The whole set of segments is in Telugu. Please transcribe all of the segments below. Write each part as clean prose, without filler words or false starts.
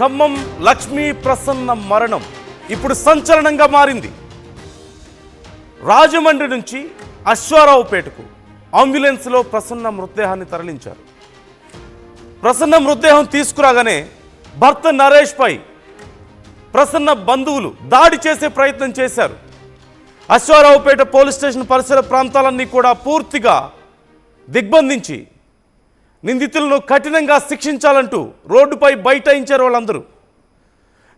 ఖమ్మం లక్ష్మీ ప్రసన్న మరణం ఇప్పుడు సంచలనంగా మారింది. రాజమండ్రి నుంచి అశ్వారావుపేటకు అంబులెన్స్లో ప్రసన్న మృతదేహాన్ని తరలించారు. ప్రసన్న మృతదేహం తీసుకురాగానే భర్త నరేష్ పై ప్రసన్న బంధువులు దాడి చేసే ప్రయత్నం చేశారు. అశ్వారావుపేట పోలీస్ స్టేషన్ పరిసర ప్రాంతాలన్నీ కూడా పూర్తిగా దిగ్బంధించి నిందితులను కఠినంగా శిక్షించాలంటూ రోడ్డుపై బైఠాయించారు. వాళ్ళందరూ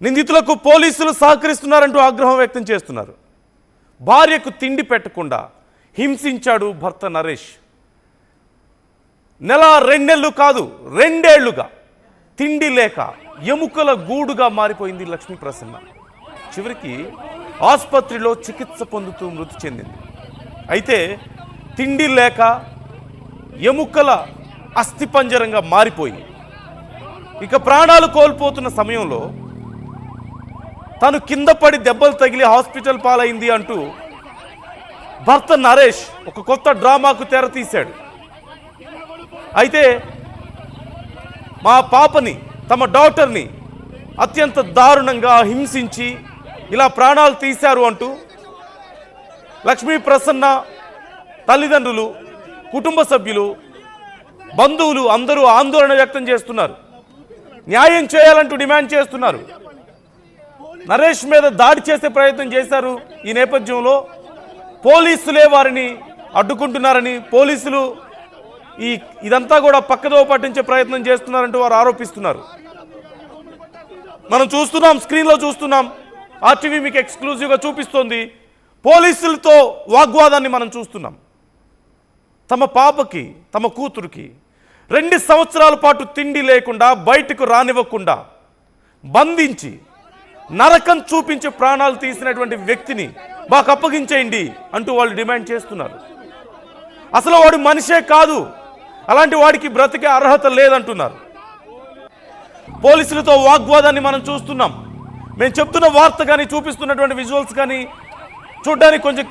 నిందితులకు పోలీసులు సహకరిస్తున్నారంటూ ఆగ్రహం వ్యక్తం చేస్తున్నారు. భార్యకు తిండి పెట్టకుండా హింసించాడు భర్త నరేష్. నెల 2 నెలలు కాదు 2 ఏళ్లుగా తిండి లేక ఎముకల గూడుగా మారిపోయింది లక్ష్మీ ప్రసన్న. చివరికి ఆసుపత్రిలో చికిత్స పొందుతూ మృతి చెందింది. అయితే తిండి లేక ఎముకల అస్థిపంజరంగా మారిపోయి ఇక ప్రాణాలు కోల్పోతున్న సమయంలో తను కింద పడి దెబ్బలు తగిలి హాస్పిటల్ పాలైంది అంటూ భర్త నరేష్ ఒక కొత్త డ్రామాకు తెరతీశాడు. అయితే మా పాపని తమ డాక్టర్ని అత్యంత దారుణంగా హింసించి ఇలా ప్రాణాలు తీశారు అంటూ లక్ష్మీ ప్రసన్న తల్లిదండ్రులు, కుటుంబ సభ్యులు, బంధువులు అందరూ ఆందోళన వ్యక్తం చేస్తున్నారు. న్యాయం చేయాలంటూ డిమాండ్ చేస్తున్నారు. నరేష్ మీద దాడి చేసే ప్రయత్నం చేశారు. ఈ నేపథ్యంలో పోలీసులే వారిని అడ్డుకుంటున్నారని, పోలీసులు ఇదంతా కూడా పక్కదో పట్టించే ప్రయత్నం చేస్తున్నారంటూ వారు ఆరోపిస్తున్నారు. మనం చూస్తున్నాం, స్క్రీన్లో చూస్తున్నాం, ఆర్టీవీ మీకు ఎక్స్క్లూజివ్గా చూపిస్తోంది. పోలీసులతో వాగ్వాదాన్ని మనం చూస్తున్నాం. తమ పాపకి, తమ కూతురికి 2 సంవత్సరాల పాటు తిండి లేకుండా బయటకు రానివ్వకుండా బంధించి నరకం చూపించి ప్రాణాలు తీసినటువంటి వ్యక్తిని మాకు అప్పగించేయండి అంటూ వాళ్ళు డిమాండ్ చేస్తున్నారు. అసలు వాడు మనిషే కాదు, అలాంటి వాడికి బ్రతికే అర్హత లేదంటున్నారు. పోలీసులతో వాగ్వాదాన్ని మనం చూస్తున్నాం. మేము చెప్తున్న వార్త కానీ, చూపిస్తున్నటువంటి విజువల్స్ కానీ చూడడానికి కొంచెం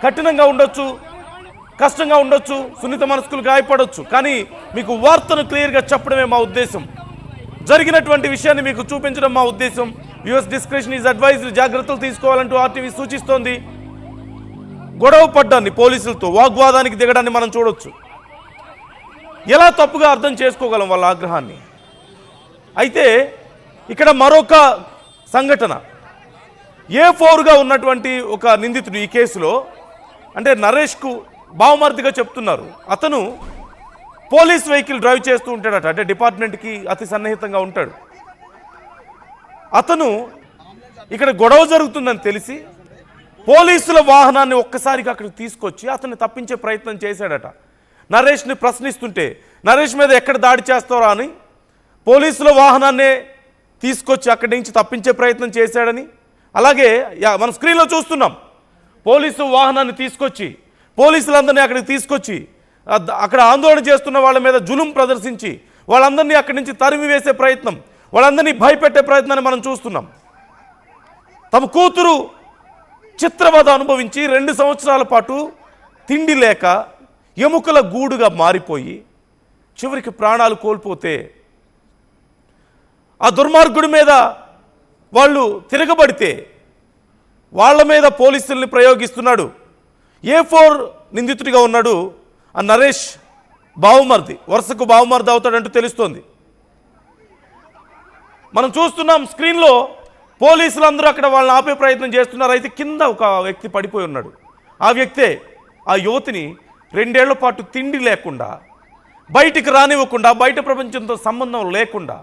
కఠినంగా ఉండొచ్చు, కష్టంగా ఉండొచ్చు, సున్నిత మనస్కులు గాయపడవచ్చు. కానీ మీకు వార్తను క్లియర్గా చెప్పడమే మా ఉద్దేశం. జరిగినటువంటి విషయాన్ని మీకు చూపించడం మా ఉద్దేశం. యూఎస్ డిస్క్రిప్షన్ ఈజ్ అడ్వైజ్డ్, జాగ్రత్తలు తీసుకోవాలంటూ ఆర్టీవీ సూచిస్తోంది. గొడవ పడ్డాన్ని పోలీసులతో వాగ్వాదానికి దిగడాన్ని మనం చూడొచ్చు. ఎలా తప్పుగా అర్థం చేసుకోగలం వాళ్ళ ఆగ్రహాన్ని. అయితే ఇక్కడ మరొక సంఘటన, A4గా ఉన్నటువంటి ఒక నిందితుడు ఈ కేసులో, అంటే నరేష్కు బావమర్దిగా చెప్తున్నారు. అతను పోలీస్ వెహికల్ డ్రైవ్ చేస్తూ ఉంటాడట, అంటే డిపార్ట్మెంట్కి అతి సన్నిహితంగా ఉంటాడు. అతను ఇక్కడ గొడవ జరుగుతుందని తెలిసి పోలీసుల వాహనాన్ని ఒక్కసారిగా అక్కడికి తీసుకొచ్చి అతన్ని తప్పించే ప్రయత్నం చేశాడట. నరేష్ని ప్రశ్నిస్తుంటే నరేష్ మీద ఎక్కడ దాడి చేస్తారో అని పోలీసుల వాహనాన్నే తీసుకొచ్చి అక్కడి నుంచి తప్పించే ప్రయత్నం చేశాడని, అలాగే మనం స్క్రీన్లో చూస్తున్నాం, పోలీసు వాహనాన్ని తీసుకొచ్చి పోలీసులందరినీ అక్కడికి తీసుకొచ్చి అక్కడ ఆందోళన చేస్తున్న వాళ్ళ మీద జులుం ప్రదర్శించి వాళ్ళందరినీ అక్కడి నుంచి తరిమి వేసే ప్రయత్నం, వాళ్ళందరినీ భయపెట్టే ప్రయత్నాన్ని మనం చూస్తున్నాం. తమ కూతురు చిత్రవద అనుభవించి 2 సంవత్సరాల పాటు తిండి లేక ఎముకల గూడుగా మారిపోయి చివరికి ప్రాణాలు కోల్పోతే ఆ దుర్మార్గుడి మీద వాళ్ళు తిరగబడితే వాళ్ళ మీద పోలీసుల్ని ప్రయోగిస్తున్నాడు. A4 నిందితుడిగా ఉన్నాడు ఆ నరేష్ బావుమర్ది, వరుసకు బావుమర్ది అవుతాడంటూ తెలుస్తోంది. మనం చూస్తున్నాం స్క్రీన్లో, పోలీసులందరూ అక్కడ వాళ్ళని ఆపే ప్రయత్నం చేస్తున్నారు. అయితే కింద ఒక వ్యక్తి పడిపోయి ఉన్నాడు. ఆ వ్యక్తే ఆ యువతిని 2 ఏళ్ల పాటు తిండి లేకుండా, బయటికి రానివ్వకుండా, బయట ప్రపంచంతో సంబంధం లేకుండా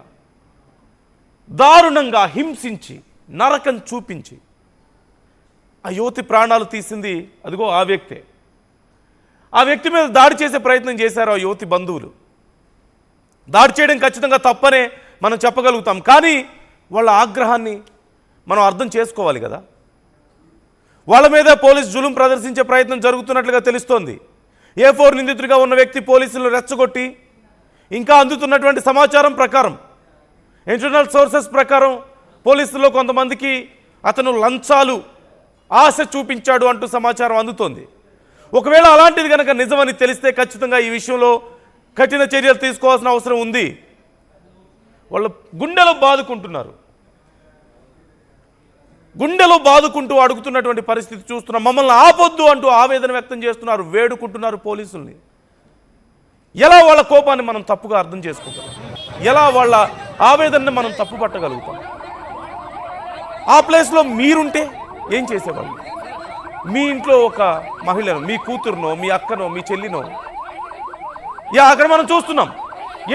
దారుణంగా హింసించి నరకం చూపించి ఆ యువతి ప్రాణాలు తీసింది అదిగో ఆ వ్యక్తే. ఆ వ్యక్తి మీద దాడి చేసే ప్రయత్నం చేశారు ఆ యువతి బంధువులు. దాడి చేయడం ఖచ్చితంగా తప్పనే మనం చెప్పగలుగుతాం. కానీ వాళ్ళ ఆగ్రహాన్ని మనం అర్థం చేసుకోవాలి కదా. వాళ్ళ మీద పోలీసు జులుం ప్రదర్శించే ప్రయత్నం జరుగుతున్నట్లుగా తెలుస్తోంది. A4 నిందితుడిగా ఉన్న వ్యక్తి పోలీసులను రెచ్చగొట్టి, ఇంకా అందుతున్నటువంటి సమాచారం ప్రకారం, ఇంటర్నల్ సోర్సెస్ ప్రకారం పోలీసుల్లో కొంతమందికి అతను లంచాలు ఆశ చూపించాడు అంటూ సమాచారం అందుతోంది. ఒకవేళ అలాంటిది కనుక నిజమని తెలిస్తే ఖచ్చితంగా ఈ విషయంలో కఠిన చర్యలు తీసుకోవాల్సిన అవసరం ఉంది. వాళ్ళ గుండెలో బాదుకుంటూ అడుగుతున్నటువంటి పరిస్థితి చూస్తున్నాం. మమ్మల్ని ఆపొద్దు అంటూ ఆవేదన వ్యక్తం చేస్తున్నారు, వేడుకుంటున్నారు పోలీసుల్ని. ఎలా వాళ్ళ కోపాన్ని మనం తప్పుగా అర్థం చేసుకుంటాం? ఎలా వాళ్ళ ఆవేదనని మనం తప్పు పట్టగలుగుతాం? ఆ ప్లేస్లో మీరుంటే ఏం చేసేవాళ్ళు? మీ ఇంట్లో ఒక మహిళను, మీ కూతురునో, మీ అక్కనో, మీ చెల్లినో, అక్కడ మనం చూస్తున్నాం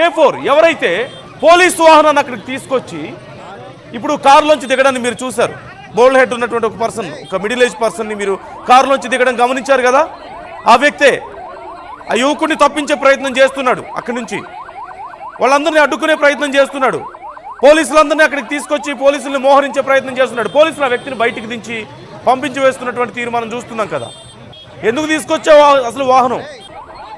A4 ఎవరైతే పోలీసు వాహనాన్ని అక్కడికి తీసుకొచ్చి, ఇప్పుడు కారులోంచి దిగడాన్ని మీరు చూశారు. బోల్డ్ హెడ్ ఉన్నటువంటి ఒక పర్సన్, ఒక మిడిల్ ఏజ్ పర్సన్ని మీరు కారులోంచి దిగడం గమనించారు కదా. ఆ వ్యక్తే ఆ యువకుడిని తప్పించే ప్రయత్నం చేస్తున్నాడు. అక్కడి నుంచి వాళ్ళందరినీ అడ్డుకునే ప్రయత్నం చేస్తున్నాడు. పోలీసులందరినీ అక్కడికి తీసుకొచ్చి పోలీసుల్ని మోహరించే ప్రయత్నం చేస్తున్నాడు. పోలీసులు ఆ వ్యక్తిని బయటికి దించి పంపించి వేస్తున్నటువంటి తీరు మనం చూస్తున్నాం కదా. ఎందుకు తీసుకొచ్చావు అసలు వాహనం?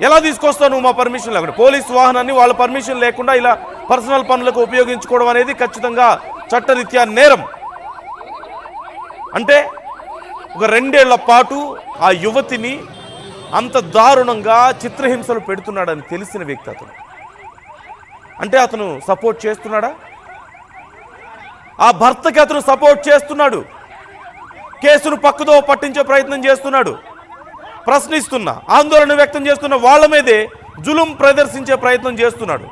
ఎలా తీసుకొస్తావు నువ్వు మా పర్మిషన్ లేకుండా? పోలీసు వాహనాన్ని వాళ్ళ పర్మిషన్ లేకుండా ఇలా పర్సనల్ పనులకు ఉపయోగించుకోవడం అనేది ఖచ్చితంగా చట్టరీత్యా నేరం. అంటే ఒక 2 ఏళ్ల పాటు ఆ యువతిని అంత దారుణంగా చిత్రహింసలు పెడుతున్నాడని తెలిసిన వ్యక్తి అతను. అంటే అతను సపోర్ట్ చేస్తున్నాడా? ఆ భర్తకి అతను సపోర్ట్ చేస్తున్నాడు. కేసును పక్కదో పట్టించే ప్రయత్నం చేస్తున్నాడు. ప్రశ్నిస్తున్న, ఆందోళన వ్యక్తం చేస్తున్న వాళ్ళ మీదే జులుం ప్రదర్శించే ప్రయత్నం చేస్తున్నాడు.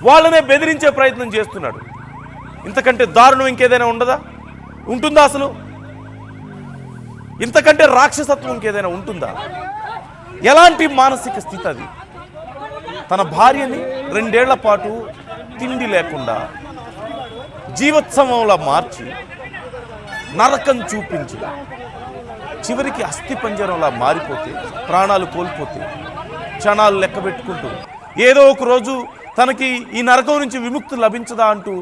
వాళ్ళనే బెదిరించే ప్రయత్నం చేస్తున్నాడు. ఇంతకంటే దారుణం ఇంకేదైనా ఉంటుందా అసలు? ఇంతకంటే రాక్షసత్వం ఇంకేదైనా ఉంటుందా? ఎలాంటి మానసిక స్థితి అది? తన భార్యని 2 ఏళ్ల పాటు తిండి లేకుండా జీవోత్సవంలా మార్చి, నరకం చూపించి, చివరికి అస్థి పంజరంలా మారిపోతే, ప్రాణాలు కోల్పోతే, క్షణాలు లెక్క పెట్టుకుంటూ ఏదో ఒక రోజు తనకి ఈ నరకం నుంచి విముక్తి లభించదా అంటూ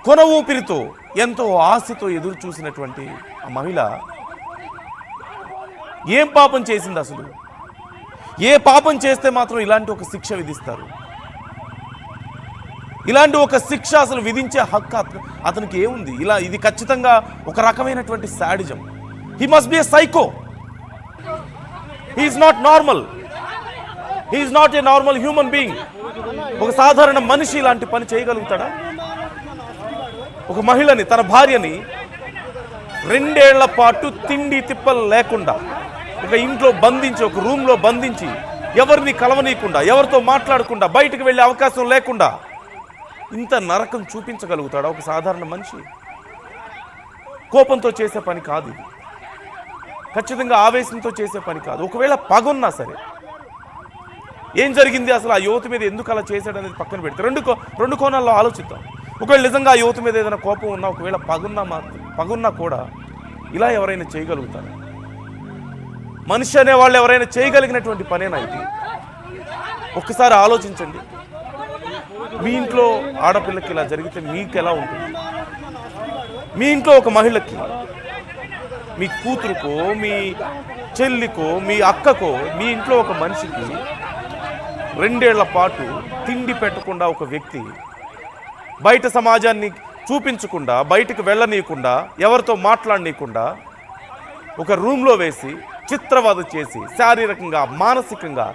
కొన ఊపిరితో, ఎంతో ఆశతో ఎదురు చూసినటువంటి ఆ మహిళ ఏం పాపం చేసింది అసలు? ఏ పాపం చేస్తే మాత్రం ఇలాంటి ఒక శిక్ష విధిస్తారు? ఇలాంటి ఒక శిక్ష అసలు విధించే హక్కు అతనికి ఏముంది? ఇది ఖచ్చితంగా ఒక రకమైనటువంటి sadism. He must be a psycho. He is not normal. He is not a normal human being. ఒక సాధారణ మనిషి ఇలాంటి పని చేయగలుగుతాడా? ఒక మహిళని, తన భార్యని 2 ఏళ్ల పాటు తిండి తిప్పలు లేకుండా ఒక ఇంట్లో బంధించి, ఒక రూమ్లో బంధించి, ఎవరిని కలవనీయకుండా, ఎవరితో మాట్లాడకుండా, బయటకు వెళ్ళే అవకాశం లేకుండా ఇంత నరకం చూపించగలుగుతాడా ఒక సాధారణ మనిషి? కోపంతో చేసే పని కాదు ఇది. ఖచ్చితంగా ఆవేశంతో చేసే పని కాదు. ఒకవేళ పగున్నా సరే, ఏం జరిగింది అసలు? ఆ యువతి మీద ఎందుకు అలా చేశాడనేది పక్కన పెడితే రెండు కోణాల్లో ఆలోచిద్దాం. ఒకవేళ నిజంగా ఆ యువతి మీద ఏదైనా కోపం ఉన్నా, ఒకవేళ పగున్నా కూడా ఇలా ఎవరైనా చేయగలుగుతారా? మనిషి అనేవాళ్ళు ఎవరైనా చేయగలిగినటువంటి పనేనా ఇది? ఒక్కసారి ఆలోచించండి. మీ ఇంట్లో ఆడపిల్లకి ఇలా జరిగితే మీకు ఎలా ఉంటుంది? మీ ఇంట్లో ఒక మహిళకి, మీ కూతురుకో, మీ చెల్లికో, మీ అక్కకో, మీ ఇంట్లో ఒక మనిషికి 2 ఏళ్ల పాటు తిండి పెట్టకుండా ఒక వ్యక్తి బయట సమాజాన్ని చూపించకుండా, బయటకు వెళ్ళనీయకుండా, ఎవరితో మాట్లాడనీయకుండా ఒక రూమ్లో వేసి చిత్రవద చేసి శారీరకంగా, మానసికంగా